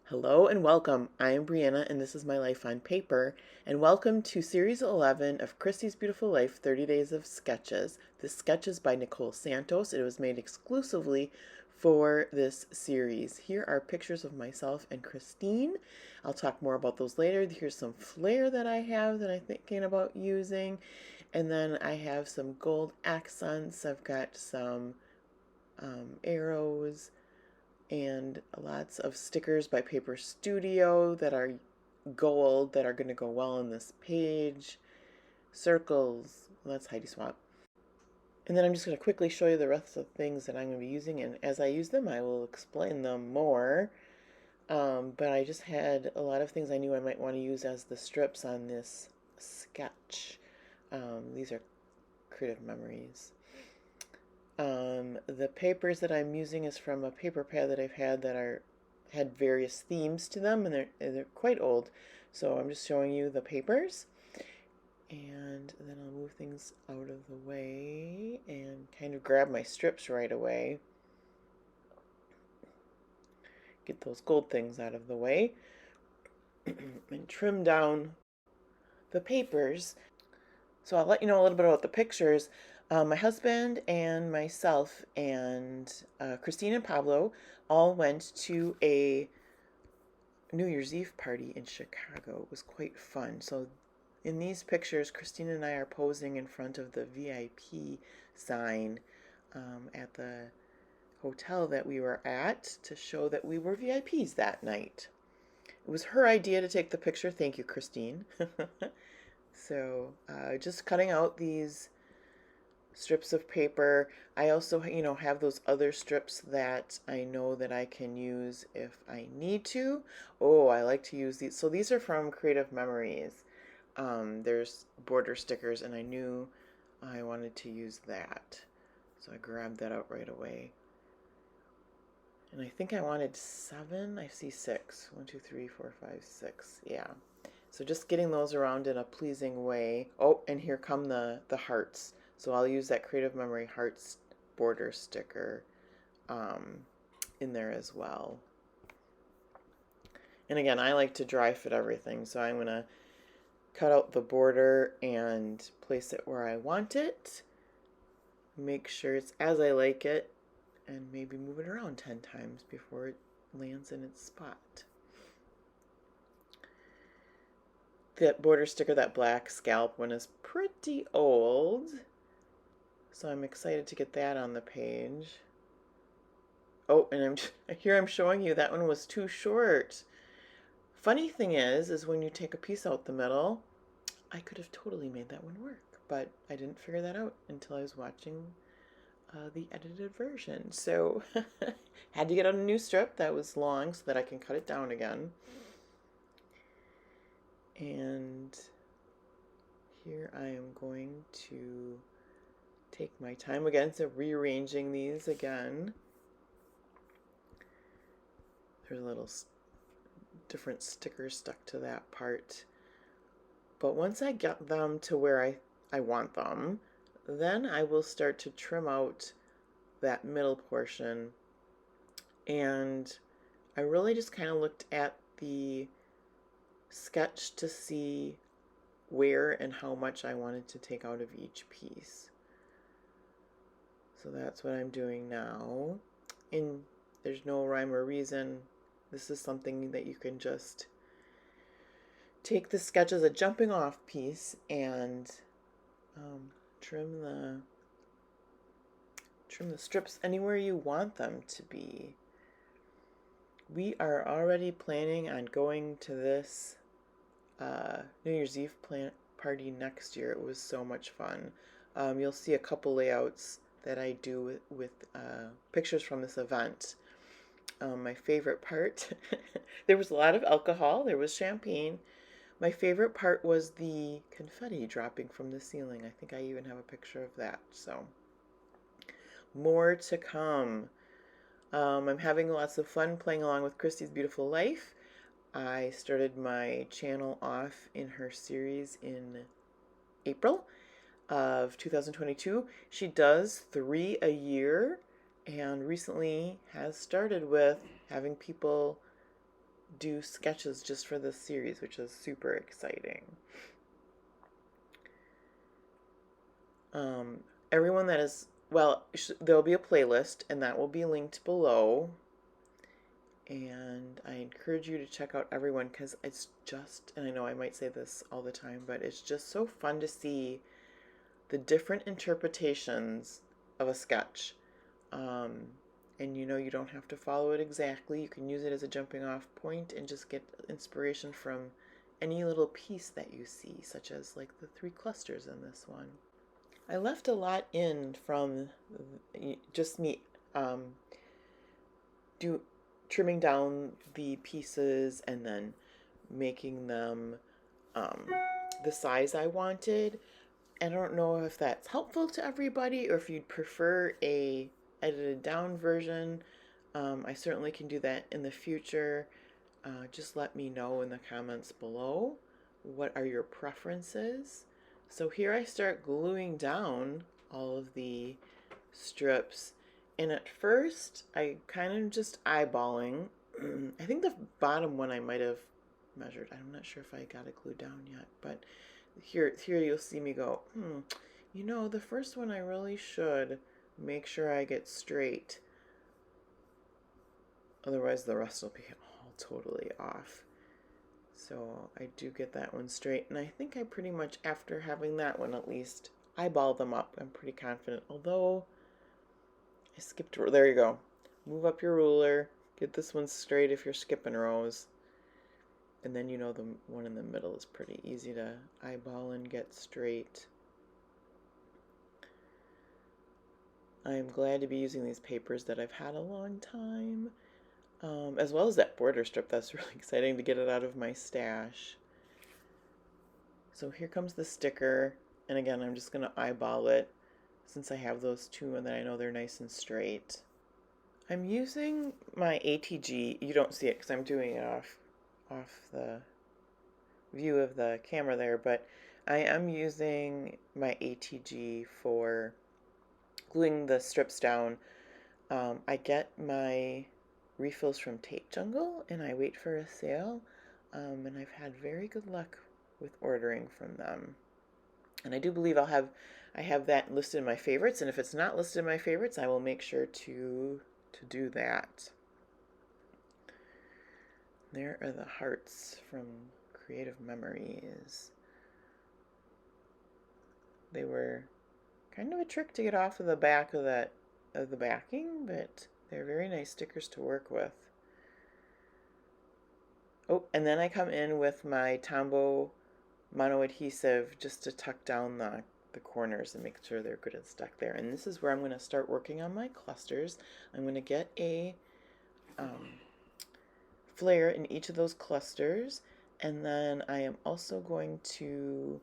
Hello and welcome. I am Brianna and this is my life on paper. And welcome to Series 11 of Christy's Beautiful Life 30 Days of Sketches. This sketch is by Nicole Santos. It was made exclusively for this series. Here are pictures of myself and Christine. I'll talk more about those later. Here's some flair that I have that I'm thinking about using. And then I have some gold accents. I've got some arrows and lots of stickers by Paper Studio that are gold that are going to go well on this page. Circles, well, that's Heidi Swap. And then I'm just going to quickly show you the rest of the things that I'm going to be using, and as I use them I will explain them more. But I just had a lot of things I knew I might want to use as the strips on this sketch. These are creative memories. The papers that I'm using is from a paper pad that I've had that had various themes to them, and they're quite old. So I'm just showing you the papers, and then I'll move things out of the way and kind of grab my strips right away. Get those gold things out of the way and trim down the papers. So I'll let you know a little bit about the pictures. My husband and myself and Christine and Pablo all went to a New Year's Eve party in Chicago. It was quite fun. So in these pictures, Christine and I are posing in front of the VIP sign at the hotel that we were at to show that we were VIPs that night. It was her idea to take the picture. Thank you, Christine. So just cutting out these strips of paper. I also, have those other strips that I know that I can use if I need to. Oh, I like to use these. So these are from Creative Memories. There's border stickers, and I knew I wanted to use that. So I grabbed that out right away. And I think I wanted 7. I see 6. 1, 2, 3, 4, 5, 6. Yeah. So just getting those around in a pleasing way. Oh, and here come the hearts. So I'll use that Creative Memory Hearts border sticker in there as well. And again, I like to dry fit everything, so I'm going to cut out the border and place it where I want it. Make sure it's as I like it, and maybe move it around 10 times before it lands in its spot. That border sticker, that black scallop one, is pretty old. So I'm excited to get that on the page. Oh, and I'm showing you that one was too short. Funny thing is when you take a piece out the middle, I could have totally made that one work, but I didn't figure that out until I was watching the edited version. So had to get on a new strip that was long so that I can cut it down again. And here I am going to take my time again, so rearranging these again. There's a little different stickers stuck to that part. But once I get them to where I want them, then I will start to trim out that middle portion. And I really just kind of looked at the sketch to see where and how much I wanted to take out of each piece. So that's what I'm doing now. And there's no rhyme or reason. This is something that you can just take the sketch as a jumping off piece and trim the strips anywhere you want them to be. We are already planning on going to this New Year's Eve party next year. It was so much fun. You'll see a couple layouts that I do with pictures from this event. My favorite part, there was a lot of alcohol, there was champagne. My favorite part was the confetti dropping from the ceiling. I think I even have a picture of that. So more to come. I'm having lots of fun playing along with Christy's Beautiful Life. I started my channel off in her series in April of 2022. She does 3 a year and recently has started with having people do sketches just for this series, which is super exciting. Everyone that is, well, there'll be a playlist, and that will be linked below. And I encourage you to check out everyone, because it's just, and I know I might say this all the time, but it's just so fun to see the different interpretations of a sketch. And you don't have to follow it exactly. You can use it as a jumping off point and just get inspiration from any little piece that you see, such as like the 3 clusters in this one. I left a lot in from just me trimming down the pieces and then making them the size I wanted. I don't know if that's helpful to everybody or if you'd prefer a edited down version. I certainly can do that in the future. Just let me know in the comments below. What are your preferences? So here I start gluing down all of the strips, and at first I kind of just eyeballing. I think the bottom one I might have measured. I'm not sure if I got it glued down yet, but here you'll see me go, the first one I really should make sure I get straight. Otherwise the rest will be all totally off. So I do get that one straight, and I think I pretty much, after having that one at least, eyeball them up. I'm pretty confident, although I skipped, there you go. Move up your ruler, get this one straight if you're skipping rows. And then the one in the middle is pretty easy to eyeball and get straight. I am glad to be using these papers that I've had a long time. As well as that border strip. That's really exciting to get it out of my stash. So here comes the sticker, and again I'm just going to eyeball it since I have those 2 and then I know they're nice and straight. I'm using my ATG. You don't see it because I'm doing it off the view of the camera there, but I am using my ATG for gluing the strips down. I get my refills from Tape Jungle, and I wait for a sale, and I've had very good luck with ordering from them. And I do believe I have that listed in my favorites, and if it's not listed in my favorites, I will make sure to do that. There are the hearts from Creative Memories. They were kind of a trick to get off of the back of the backing, but they're very nice stickers to work with. Oh, and then I come in with my Tombow mono adhesive just to tuck down the corners and make sure they're good and stuck there. And this is where I'm going to start working on my clusters. I'm going to get a flare in each of those clusters, and then I am also going to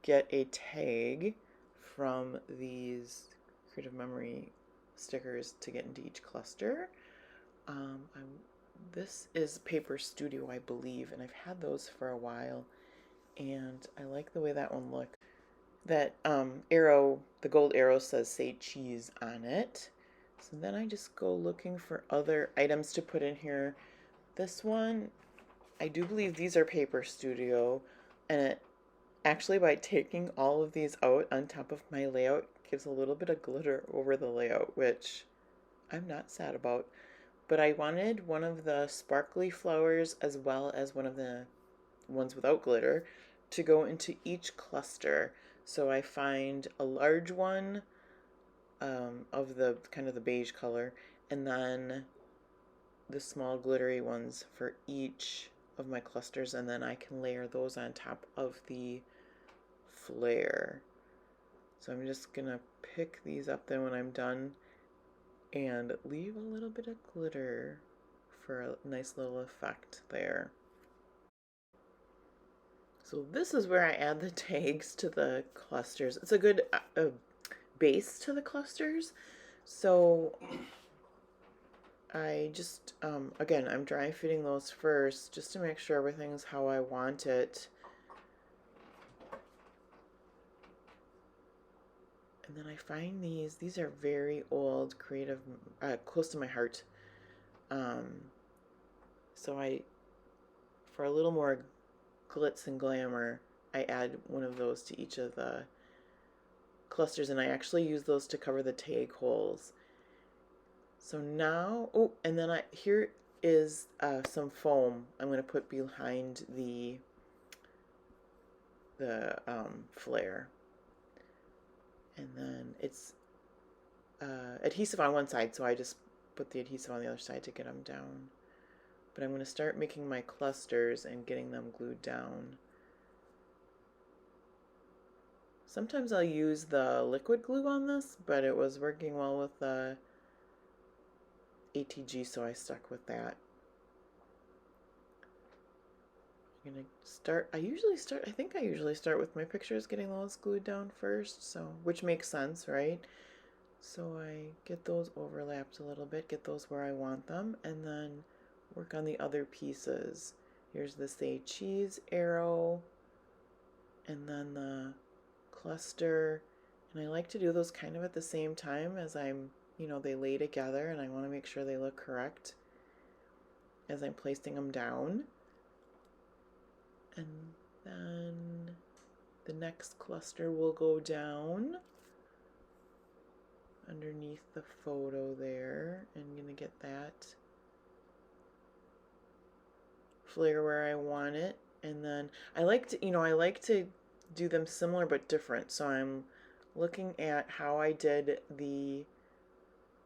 get a tag from these Creative Memory stickers to get into each cluster. This is Paper Studio, I believe, and I've had those for a while, and I like the way that one looks. That arrow, the gold arrow, says "Say Cheese" on it. So then I just go looking for other items to put in here. This one, I do believe these are Paper Studio, and it actually, by taking all of these out on top of my layout, gives a little bit of glitter over the layout, which I'm not sad about. But I wanted one of the sparkly flowers as well as one of the ones without glitter to go into each cluster. So I find a large one of the kind of the beige color, and then the small glittery ones for each of my clusters, and then I can layer those on top of the flare. So I'm just gonna pick these up then when I'm done and leave a little bit of glitter for a nice little effect there. So this is where I add the tags to the clusters. It's a good base to the clusters. So I just, again, I'm dry fitting those first just to make sure everything's how I want it. And then I find these are very old, creative, close to my heart. So I for a little more glitz and glamour, I add one of those to each of the clusters, and I actually use those to cover the tag holes. So now, oh, and then here is some foam I'm going to put behind the flare. And then it's adhesive on one side, so I just put the adhesive on the other side to get them down. But I'm going to start making my clusters and getting them glued down. Sometimes I'll use the liquid glue on this, but it was working well with the ATG, so I stuck with that. I'm gonna start, I think I usually start with my pictures, getting those glued down first, so, which makes sense, right? So I get those overlapped a little bit, get those where I want them, and then work on the other pieces. Here's the say cheese arrow, and then the cluster, and I like to do those kind of at the same time as I'm, they lay together, and I want to make sure they look correct as I'm placing them down. And then the next cluster will go down underneath the photo there. I'm going to get that flare where I want it. And then I like to do them similar but different. So I'm looking at how I did the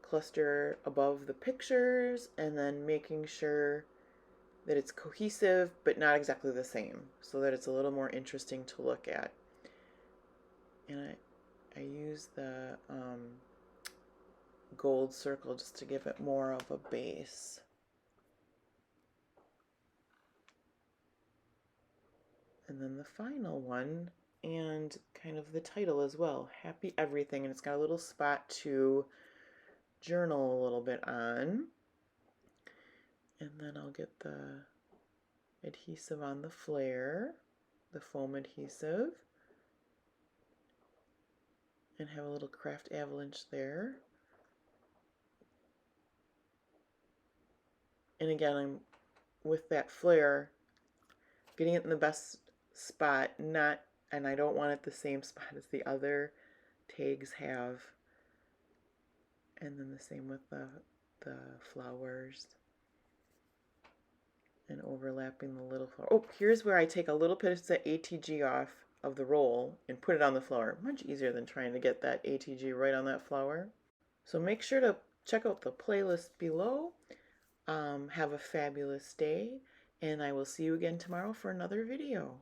cluster above the pictures and then making sure that it's cohesive but not exactly the same, so that it's a little more interesting to look at. And I use the gold circle just to give it more of a base. And then the final one, and kind of the title as well, Happy Everything, and it's got a little spot to journal a little bit on. And then I'll get the adhesive on the flare, the foam adhesive, and have a little craft avalanche there. And again, I'm with that flare, getting it in the best spot, and I don't want it the same spot as the other tags have. And then the same with the flowers. And overlapping the little flower. Oh, here's where I take a little bit of the ATG off of the roll and put it on the flower. Much easier than trying to get that ATG right on that flower. So make sure to check out the playlist below. Have a fabulous day, and I will see you again tomorrow for another video.